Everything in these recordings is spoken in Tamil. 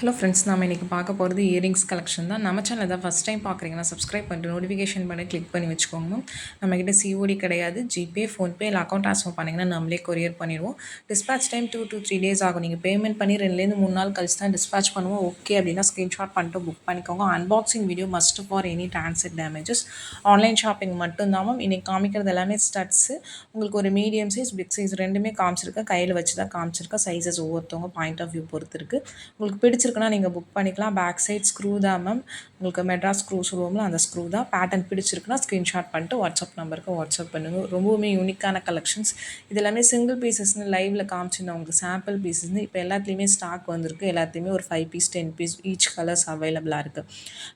ஹலோ ஃப்ரெண்ட்ஸ், நம்ம இன்றைக்கி பார்க்க போகிறது இயரிங்ஸ் கலெக்ஷன் தான். நம்ம சேனல் தான் ஃபஸ்ட் டைம் பார்க்குறீங்கன்னா சப்ஸ்கிரைப் பண்ணிட்டு நோட்டிஃபிகேஷன் பண்ணி கிளிக் பண்ணி வச்சுக்கோங்க. நம்மக்கிட்ட சிஓடி கிடையாது. ஜிபே, ஃபோன்பே இல்லை அக்கௌண்ட் ட்ரான்ஸ்ஃபர் பண்ணிங்கன்னா நம்மளே கொரியர் பண்ணிடுவோம். டிஸ்பேச் டைம் 2 to 3 days ஆகும். நீங்கள் பேமெண்ட் பண்ணி 2-3 நாள் கழிச்சு தான் டிஸ்பேச் பண்ணுவோம். ஓகே அப்படின்னா ஸ்க்ரீன்ஷாட் பண்ணிட்டு புக் பண்ணிக்கோங்க. Unboxing video must for any transit damages. Online shopping மட்டும்தான். இன்றைக்கி காமிக்கிறது எல்லாமே ஸ்டட்ஸு. உங்களுக்கு ஒரு மீடியம் சைஸ், பிக் சைஸ் ரெண்டுமே காமிச்சிருக்கேன். கையில் வச்சு தான் காமிச்சிருக்கேன். சைஸஸ் ஒவ்வொருத்தவங்க பாயிண்ட் ஆஃப் வியூ பொறுத்து இருக்குது. உங்களுக்கு பிடிச்சிருக்குன்னா நீங்கள் புக் பண்ணிக்கலாம். பேக் சைட் ஸ்க்ரூ தான் மேம். உங்களுக்கு மெட்ராஸ் ஸ்க்ரூ சொல்லுவோம்ல, அந்த ஸ்க்ரூ தான். பேட்டர்ன் பிடிச்சிருக்குன்னா ஸ்க்ரீன்ஷாட் பண்ணிட்டு வாட்ஸ்அப் நம்பருக்கு வாட்ஸ்அப் பண்ணுங்கள். ரொம்பவுமே யூனிக்கான கலெக்ஷன்ஸ். இது எல்லாமே சிங்கிள் பீசஸ்னு லைவில் காமிச்சிருந்தேன் உங்களுக்கு சாம்பிள் பீசஸ்னு. இப்போ எல்லாத்துலேயுமே ஸ்டாக் வந்திருக்கு. எல்லாத்துலேயுமே ஒரு 5 பீஸ் 10 பீஸ் ஈச் கலர்ஸ் அவைலபிளாக இருக்குது.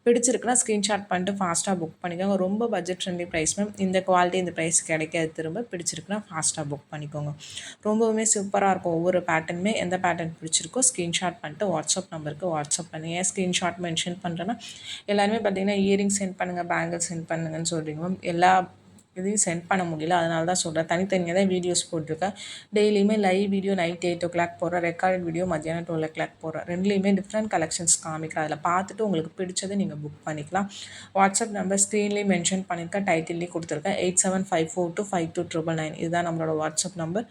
பிடிச்சிருக்குன்னா ஸ்க்ரீன்ஷாட் பண்ணிட்டு ஃபாஸ்ட்டாக புக் பண்ணிக்கோங்க. ரொம்ப பட்ஜெட் ஃப்ரெண்ட்லி ப்ரைஸ் மேம். இந்த குவாலிட்டி இந்த ப்ரைஸ் கிடைக்காது திரும்ப. பிடிச்சிருக்குன்னா ஃபாஸ்ட்டாக புக் பண்ணிக்கோங்க. ரொம்பவுமே சூப்பராக இருக்கும். ஒவ்வொரு பேட்டர்னுமே எந்த பேட்டர்ன் பிடிச்சிருக்கோ ஸ்க்ரீன்ஷாட் பண்ணிட்டு வாட்ஸ்அப் நம்பருக்கு வாட்ஸ்அப் பண்ணுங்கள். ஸ்க்ரீன்ஷாட் மென்ஷன் பண்ணுறேன்னா எல்லாருமே பார்த்தீங்கன்னா இயரிங் சென்ட் பண்ணுங்கள், பேங்கிள் சென்ட் பண்ணுங்கன்னு சொல்கிறீங்க மேம். எல்லா இதையும் சென்ட் பண்ண முடியல, அதனால தான் சொல்கிறேன். தனித்தனியாக தான் வீடியோஸ் போட்டிருக்கேன். டெய்லியுமே லைவ் வீடியோ நைட் 8 o'clock போடுறேன். ரெக்கார்ட் வீடியோ மத்தியானம் 12 o'clock போடுறேன். ரெண்டுலேயுமே டிஃப்ரெண்ட் கலெக்ஷன்ஸ் காமிக்கிறேன். அதில் பார்த்துட்டு உங்களுக்கு பிடிச்சதை நீங்கள் புக் பண்ணிக்கலாம். வாட்ஸ்அப் நம்பர் ஸ்க்ரீன்லேயே மென்ஷன் பண்ணியிருக்கேன், டைட்டில்லேயே கொடுத்துருக்கேன். 8754252999. இதுதான் நம்மளோட வாட்ஸ்அப் நம்பர்.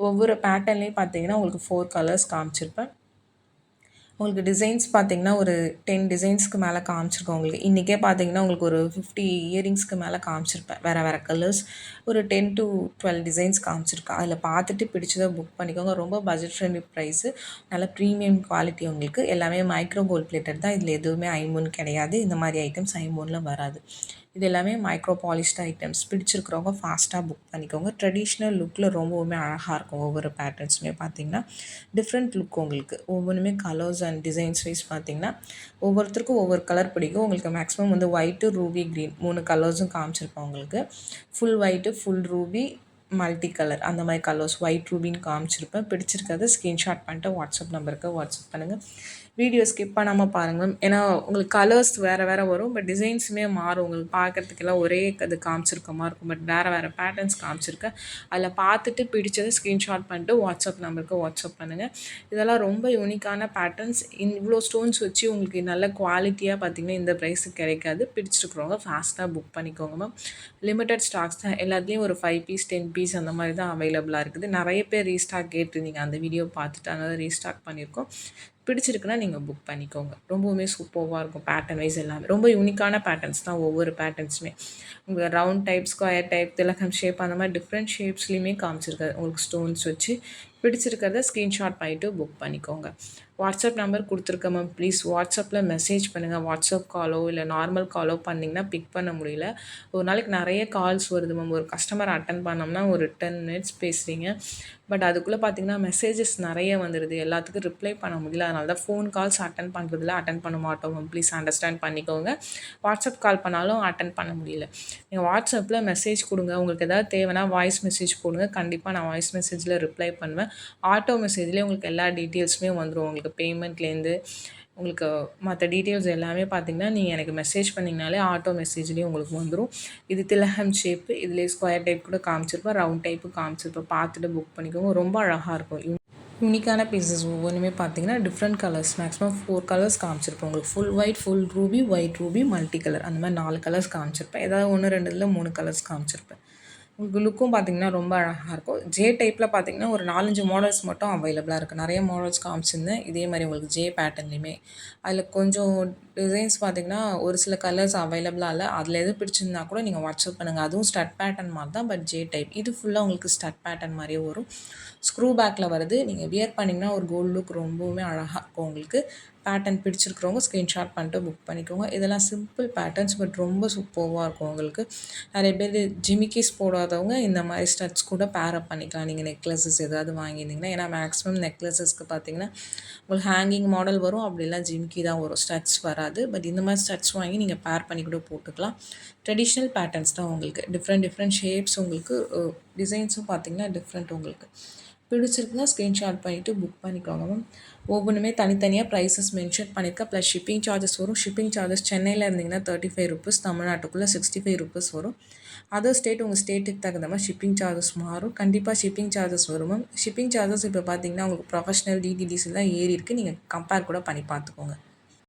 ஒவ்வொரு பேட்டர்ன்லேயும் பார்த்தீங்கன்னா உங்களுக்கு 4 கலர்ஸ் காமிச்சிருப்பேன். உங்களுக்கு டிசைன்ஸ் பார்த்தீங்கன்னா ஒரு 10 டிசைன்ஸ்க்கு மேலே காமிச்சிருக்கோம். உங்களுக்கு இன்றைக்கே பார்த்தீங்கன்னா உங்களுக்கு ஒரு 50 இயரிங்ஸ்க்கு மேலே காமிச்சிருப்பேன். வேறு கலர்ஸ் ஒரு 10 to 12 டிசைன்ஸ் காமிச்சிருக்கேன். அதில் பார்த்துட்டு பிடிச்சதை புக் பண்ணிக்கோங்க. ரொம்ப பட்ஜெட் ஃப்ரெண்ட்லி ப்ரைஸு, நல்ல ப்ரீமியம் குவாலிட்டி. உங்களுக்கு எல்லாமே மைக்ரோ கோல்ட் பிளேட்டட் தான். இதில் எதுவுமே ஐமோன் கிடையாது. இந்த மாதிரி ஐட்டம்ஸ் ஐமோனில் வராது. இது எல்லாமே மைக்ரோ பாலிஷ்ட் ஐட்டம்ஸ். பிடிச்சிருக்கிறவங்க ஃபாஸ்ட்டாக புக் பண்ணிக்கோங்க. ட்ரெடிஷ்னல் லுக்கில் ரொம்பவுமே அழகாக இருக்கும். ஒவ்வொரு பேட்டர்ன்ஸுமே பார்த்திங்கன்னா டிஃப்ரெண்ட் லுக். உங்களுக்கு ஒவ்வொன்றுமே கலர்ஸ் அண்ட் டிசைன்ஸ் வைஸ் பார்த்திங்கன்னா ஒவ்வொருத்தருக்கும் ஒவ்வொரு கலர் பிடிக்கும். உங்களுக்கு மேக்ஸிமம் வந்து ஒயிட்டு, ரூபி, க்ரீன் 3 கலர்ஸும் காமிச்சிருப்பேன் உங்களுக்கு. Full white, full Ruby, multi colour அந்த மாதிரி கலர்ஸ் ஒயிட் ரூபின்னு காமிச்சிருப்பேன். பிடிச்சிருக்கிறது ஸ்க்ரீன்ஷாட் பண்ணிட்டு வாட்ஸ்அப் நம்பருக்கு வாட்ஸ்அப் பண்ணுங்கள். வீடியோ ஸ்கிப் பண்ணாமல் பாருங்கள். ஏன்னா உங்களுக்கு கலர்ஸ் வேறு வரும். பட் டிசைன்ஸுமே மாறும். உங்களுக்கு பார்க்குறதுக்கெல்லாம் ஒரே இது காமிச்சிருக்க மாதிரி இருக்கும். பட் வேறு பேட்டர்ன்ஸ் காமிச்சிருக்கேன். அதில் பார்த்துட்டு பிடிச்சதை ஸ்க்ரீன்ஷாட் பண்ணிட்டு வாட்ஸ்அப் நம்பருக்கு வாட்ஸ்அப் பண்ணுங்கள். இதெல்லாம் ரொம்ப யூனிக்கான பேட்டர்ன்ஸ். இவ்வளோ ஸ்டோன்ஸ் வச்சு உங்களுக்கு நல்ல குவாலிட்டியாக பார்த்திங்கன்னா இந்த ப்ரைஸுக்கு கிடைக்காது. பிடிச்சிருக்கிறவங்க ஃபாஸ்ட்டாக புக் பண்ணிக்கோங்க மேம். லிமிட்டட் ஸ்டாக்ஸ் தான். எல்லாத்துலேயும் ஒரு 5 பீஸ் 10 பீஸ் அந்த மாதிரி தான் அவைலபிளாக இருக்குது. நிறைய பேர் ரீஸ்டாக் கேட்டிருந்தீங்க அந்த வீடியோ பார்த்துட்டு, அதனால் ரீஸ்டாக் பண்ணியிருக்கோம். பிடிச்சிருக்குன்னா நீங்கள் புக் பண்ணிக்கோங்க. ரொம்பவுமே சூப்பராக இருக்கும். பேட்டர்ன் வைஸ் எல்லாமே ரொம்ப யூனிக்கான பேட்டர்ன்ஸ் தான். ஒவ்வொரு பேட்டர்ன்ஸுமே உங்களுக்கு ரவுண்ட் டைப், ஸ்கொயர் டைப், திலகம் ஷேப் அந்த மாதிரி டிஃப்ரெண்ட் ஷேப்ஸ்லேயுமே காமிச்சிருக்காது. உங்களுக்கு ஸ்டோன்ஸ் வச்சு பிடிச்சிருக்கிறத ஸ்க்ரீன்ஷாட் பண்ணிவிட்டு புக் பண்ணிக்கோங்க. வாட்ஸ்அப் நம்பர் கொடுத்துருக்கேன் மேம். ப்ளீஸ் வாட்ஸ்அப்பில் மெசேஜ் பண்ணுங்கள். வாட்ஸ்அப் காலோ இல்லை நார்மல் காலோ பண்ணிங்கன்னா பிக் பண்ண முடியல. ஒரு நாளைக்கு நிறைய கால்ஸ் வருது மேம். ஒரு கஸ்டமர் அட்டன் பண்ணோம்னா ஒரு 10 minutes பேசுகிறீங்க. பட் அதுக்குள்ளே பார்த்தீங்கன்னா மெசேஜஸ் நிறைய வந்துடுது. எல்லாத்துக்கும் ரிப்ளை பண்ண முடியல. அதனால தான் ஃபோன் கால்ஸ் அட்டன் பண்ணுறதில்ல. அட்டன் பண்ண மாட்டோம் மேம். ப்ளீஸ் அண்டர்ஸ்டாண்ட் பண்ணிக்கோங்க. வாட்ஸ்அப் கால் பண்ணாலும் அட்டன் பண்ண முடியல. நீங்கள் வாட்ஸ்அப்பில் மெசேஜ் கொடுங்க. உங்களுக்கு எதாவது தேவைன்னா வாய்ஸ் மெசேஜ் போடுங்க. கண்டிப்பாக நான் வாய்ஸ் மெசேஜில் ரிப்ளை பண்ணுவேன். ஆட்டோ மெசேஜ்லேயே உங்களுக்கு எல்லா டீட்டெயில்ஸுமே வந்துடும். உங்களுக்கு பேமெண்ட்லேருந்து உங்களுக்கு மற்ற டீட்டெயில்ஸ் எல்லாமே பார்த்திங்கன்னா நீங்கள் எனக்கு மெசேஜ் பண்ணிங்கனாலே ஆட்டோ மெசேஜ்லேயே உங்களுக்கு வந்துடும். இது திலகம் ஷேப்பு. இதிலே ஸ்கொயர் டைப் கூட காமிச்சிருப்பேன், ரவுண்ட் டைப்பு காமிச்சிருப்பேன். பார்த்துட்டு புக் பண்ணிக்கோங்க. ரொம்ப அழகாக இருக்கும். யூனிக்கான பீசஸ் ஒவ்வொன்றுமே பார்த்தீங்கன்னா டிஃப்ரெண்ட் கலர்ஸ். மேக்ஸிமம் 4 கலர்ஸ் காமிச்சிருப்பேன் உங்களுக்கு. Full white, full Ruby, white Ruby, multi colour அந்த மாதிரி 4 கலர்ஸ் காமிச்சிருப்பேன். ஏதாவது 1 2 இதில் 3 கலர்ஸ் காமிச்சிருப்பேன். உங்களுக்கு லுக்கும் பார்த்திங்கன்னா ரொம்ப அழகாக இருக்கும். ஜே டைப்பில் பார்த்திங்கன்னா ஒரு 4-5 மாடல்ஸ் மட்டும் அவைலபிளாக இருக்குது. நிறைய மாடல்ஸ் காமிச்சிருந்தேன். இதே மாதிரி உங்களுக்கு ஜே பேட்டர்ன்லேயுமே அதில் கொஞ்சம் டிசைன்ஸ் பார்த்திங்கன்னா ஒரு சில கலர்ஸ் அவைலபிளாக இல்லை. அதில் எது பிடிச்சிருந்தா கூட நீங்கள் வாட்ஸ்அப் பண்ணுங்கள். அதுவும் ஸ்டட் பேட்டர்ன் மாதிரி தான், பட் ஜே டைப். இது ஃபுல்லாக உங்களுக்கு ஸ்டட் பேட்டர்ன் மாதிரியே வரும். ஸ்க்ரூ பேக்கில் வருது. நீங்கள் வியர் பண்ணிங்கன்னா ஒரு கோல்டு லுக் ரொம்பவுமே அழகாக இருக்கும். உங்களுக்கு பேட்டர்ன் பிடிச்சிருக்கிறவங்க ஸ்க்ரீன்ஷாட் பண்ணிட்டு புக் பண்ணிக்கோங்க. இதெல்லாம் சிம்பிள் பேட்டர்ன்ஸ், பட் ரொம்ப சூப்பராக இருக்கும். உங்களுக்கு நிறைய பேர் ஜிமிக்கிஸ் போடாதவங்க இந்த மாதிரி ஸ்டட்ஸ் கூட பேரப் பண்ணிக்கலாம். நீங்கள் நெக்லஸஸ் ஏதாவது வாங்கியிருந்தீங்கன்னா, ஏன்னா மேக்ஸிமம் நெக்லஸஸ்க்கு பார்த்தீங்கன்னா உங்களுக்கு ஹேங்கிங் மாடல் வரும். அப்படிலாம் ஜிமிக்கி தான் வரும், ஸ்டட்ஸ் வராது. பட் இந்த மாதிரி ஸ்டட்ஸ் வாங்கி நீங்கள் பேர் பண்ணி கூட போட்டுக்கலாம். ட்ரெடிஷ்னல் பேட்டர்ன்ஸ் தான் உங்களுக்கு. டிஃப்ரெண்ட் ஷேப்ஸ் உங்களுக்கு. டிசைன்ஸும் பார்த்திங்கன்னா டிஃப்ரெண்ட். உங்களுக்கு பிடிச்சிருக்குன்னா ஸ்க்ரீன்ஷாட் பண்ணிவிட்டு புக் பண்ணிக்கோங்க மேம். ஒவ்வொன்றுமே தனித்தனியாக ப்ரைஸஸ் மென்ஷன் பண்ணியிருக்கேன். ப்ளஸ் ஷிப்பிங் சார்ஜஸ் வரும். ஷிப்பிங் சார்ஜஸ் சென்னையில் இருந்தீங்கன்னா ₹35, தமிழ்நாட்டுக்குள்ளே ₹65 வரும். அதர் ஸ்டேட் உங்கள் ஸ்டேட்டுக்கு தகுந்த மாதிரி ஷிப்பிங் சார்ஜஸ் மாறும். கண்டிப்பாக ஷிப்பிங் சார்ஜஸ் வரும் மேம். ஷிப்பிங் சார்ஜஸ் இப்போ பார்த்தீங்கன்னா உங்களுக்கு ப்ரொஃபஷனல் டிடிடிஸ்லாம் ஏறி இருக்குது. நீங்கள் கம்பேர் கூட பண்ணி பார்த்துக்கோங்க.